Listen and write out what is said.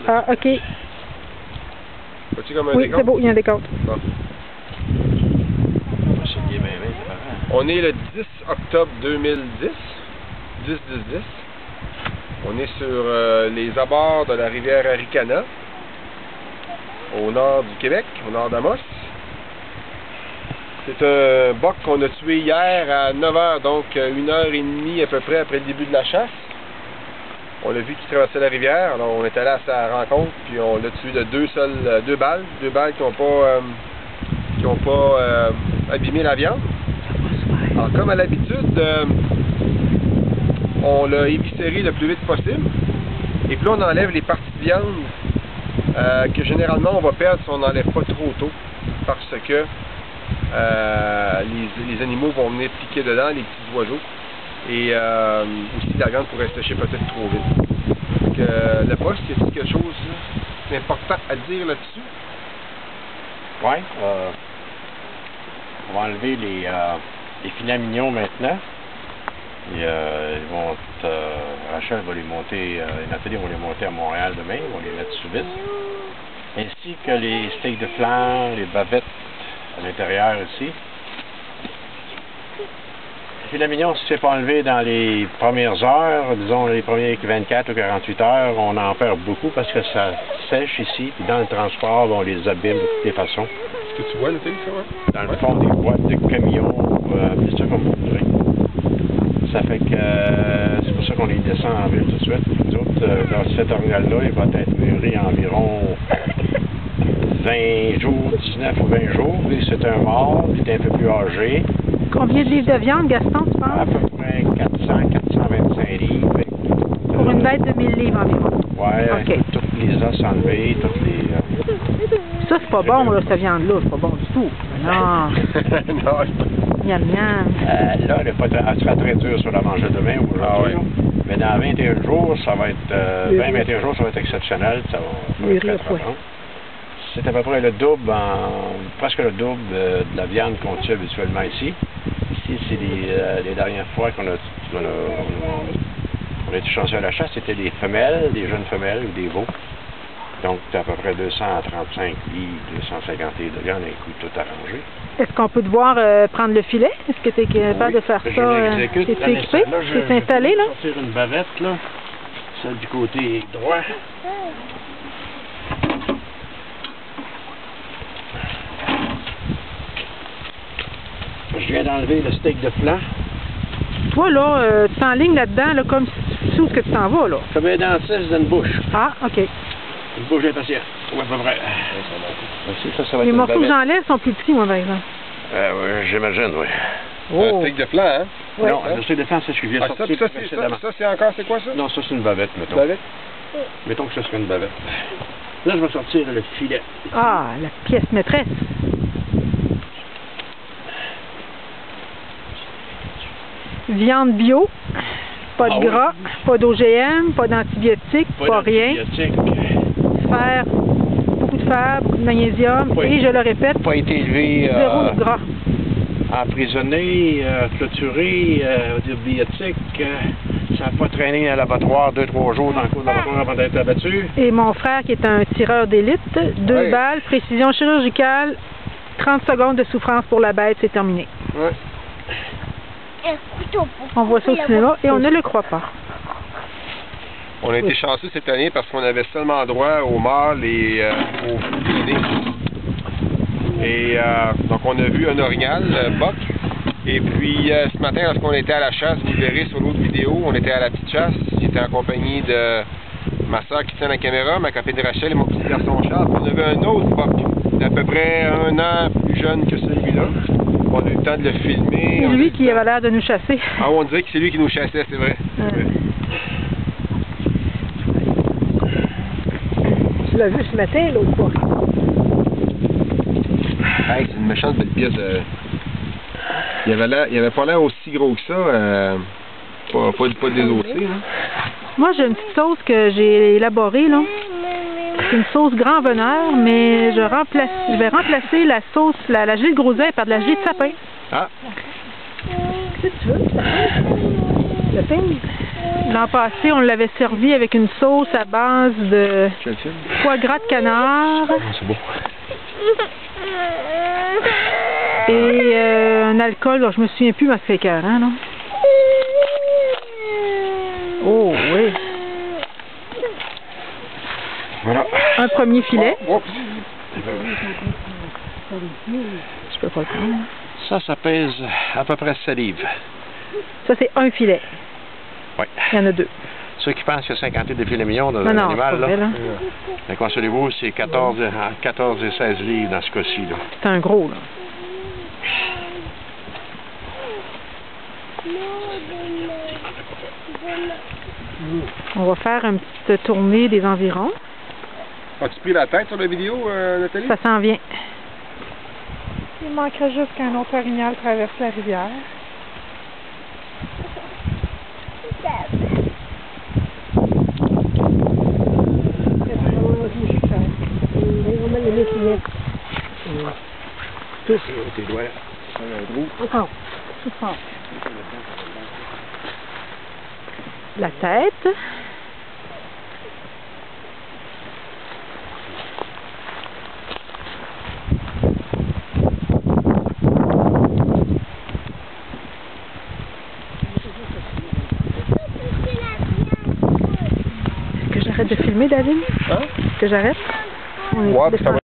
Ah, OK. Vois-tu comme un Oui, décompte? c'est beau, il y a un décompte. Bon. On est le 10 octobre 2010. 10-10-10. On est sur les abords de la rivière Aricana, au nord du Québec, au nord d'Amos. C'est un boc qu'on a tué hier à 9 h, donc 1h30 à peu près après le début de la chasse. On l'a vu qu'il traversait la rivière, alors on est allé à sa rencontre, puis on l'a tué de deux balles qui n'ont pas abîmé la viande. Alors comme à l'habitude, on l'a éviscéré le plus vite possible, et puis là on enlève les parties de viande que généralement on va perdre si on n'enlève pas trop tôt, parce que les animaux vont venir piquer dedans, les petits oiseaux, et aussi la viande pourrait se sécher peut-être trop vite. Donc, le poste, y a-t-il quelque chose d'important à dire là-dessus? Oui, on va enlever les filets mignons maintenant. Et, ils vont Rachel va les monter, Nathalie va les monter à Montréal demain, on va les mettre sous vide. Ainsi que les steaks de flanc, les bavettes à l'intérieur ici. Le filet mignon, si c'est pas enlevé dans les premières heures, disons les premières 24 ou 48 heures, on en perd beaucoup parce que ça sèche ici, puis dans le transport, on les abîme de toutes les façons. Est-ce que tu vois, Nathalie, ça, ouais? Dans le fond des boîtes de camions, c'est ça comme vous voudrez. Ça fait que c'est pour ça qu'on les descend en ville tout de suite. Nous autres, dans cet orignal-là, il va être mûri environ 20 jours, 19 ou 20 jours. C'est un mâle, il est un peu plus âgé. Combien de livres de viande, Gaston, tu penses? À peu près 400-425 livres. Pour une bête de 1000 livres environ. Oui, OK. toutes les os enlevés, toutes les... Ça, c'est pas bon, là, cette viande-là. C'est pas bon du tout. Non. Non, Miam, miam. Là, elle sera très dure sur la manger demain ou aujourd'hui. Mais dans 21 jours, ça va être... 20-21 jours, ça va être exceptionnel. Ça va être très bon. C'est à peu près le double, presque le double de la viande qu'on tue habituellement ici. Ici, c'est les dernières fois qu'on a été chanceux à la chasse, c'était des femelles, des jeunes femelles ou des veaux. Donc, c'est à peu près 235 livres, 250 livres de viande, un coup tout arrangé. Est-ce qu'on peut devoir prendre le filet? Est-ce que tu es capable de faire ça? T'es-tu équipé? T'es installé, là? Je vais sortir une bavette, là. Celle du côté droit. Je viens d'enlever le steak de flanc. Toi, là, tu t'enlignes là-dedans, là, comme si tu sais où que tu t'en vas, là. Comme un dentiste d'une bouche. Ah, OK. Une bouche impatiente. Oui, à peu près. Ça va Les être morceaux que j'enlève sont plus petits, moi, par exemple. Oui, j'imagine, oui. un steak de flanc, hein? Ouais. Non, le steak de flanc, c'est ce que je viens de sortir précédemment. Ça, c'est encore, c'est quoi ça? Non, ça, c'est une bavette, mettons. Bavette? Mettons que ça serait une bavette. Là, je vais sortir le filet. Ah, la pièce maîtresse. Viande bio, pas de gras, pas d'OGM, pas d'antibiotiques, pas rien. Fer, beaucoup de fer, beaucoup de magnésium, et je le répète, Pas été élevé, zéro de gras. emprisonné, clôturé, biotique. Ça n'a pas traîné à l'abattoir 2-3 jours dans le cours de l'abattoir avant d'être abattu. Et mon frère, qui est un tireur d'élite, 2 balles, précision chirurgicale, 30 secondes de souffrance pour la bête, c'est terminé. Ouais. On voit ça au cinéma et on ne le croit pas. On a été chanceux cette année parce qu'on avait seulement droit aux mâles et aux filets. Et donc on a vu un orignal, boc. Et puis ce matin, lorsqu'on était à la chasse, vous le verrez sur l'autre vidéo, on était à la petite chasse. J'étais en compagnie de ma soeur qui tient la caméra, ma copine Rachel et mon petit garçon Charles. On avait un autre boc d'à peu près 1 an plus jeune que celui-là. On a eu le temps de le filmer. C'est lui qui avait l'air de nous chasser. Ah, on dirait que c'est lui qui nous chassait, c'est vrai. Tu l'as vu ce matin, l'autre fois? Hey, c'est une méchante belle pièce. Il avait pas l'air aussi gros que ça. Pas désossé. Hein. Moi, j'ai une petite sauce que j'ai élaborée, là. C'est une sauce grand veneur, mais je vais remplacer la sauce, la gelée de groseille par de la gelée de sapin. Ah! Qu'est-ce que tu veux? Sapin? L'an passé, on l'avait servi avec une sauce à base de foie gras de canard. C'est beau. Et un alcool, dont je me souviens plus, mais c'est écœurant, là. Oh, oui. Voilà. Un premier filet. Oh, Je peux pas le prendre. Ça pèse à peu près 7 livres. Ça, c'est un filet. Oui. Il y en a 2. Ceux qui pensent qu'il y a 50 livres de filet mignon dans Non, un non, animal, c'est pas vrai, là. Mais consolez-vous, c'est 14 et 16 livres dans ce cas-ci, là. C'est un gros, là. On va faire une petite tournée des environs. as-tu pris la tête sur la vidéo, Nathalie? Ça s'en vient. Il manquerait juste qu'un autre orignal traverse la rivière. Tes doigts. Encore. Tout fort. La tête. Est-ce que j'arrête de filmer, David? Hein? Est-ce que j'arrête? Ouais, puis ça va